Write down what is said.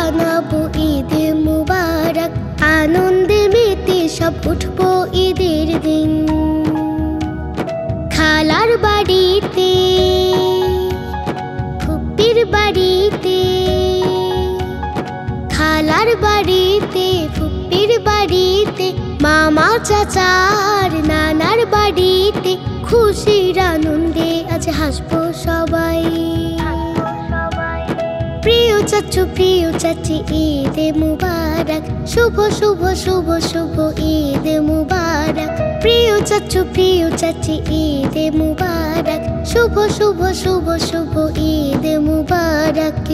জানাবো ঈদ মুবারক, আনন্দে মেতে সব উঠবো ঈদের দিন। খালার বাড়িতে, ফুপ্পির বাড়িতে, খালার বাড়িতে, ফুপ্পির বাড়িতে, মামা চাচার নানার বাড়িতে, খুশির আনন্দে আজ হাসবো সবাই। প্রিয় চাচু প্রিয় চাচি ঈদ মুবারক, শুভ শুভ শুভ শুভ ঈদ মুবারক। প্রিয় চাচু প্রিয় চাচি ঈদ মুবারক, শুভ শুভ শুভ শুভ ঈদ মুবারক।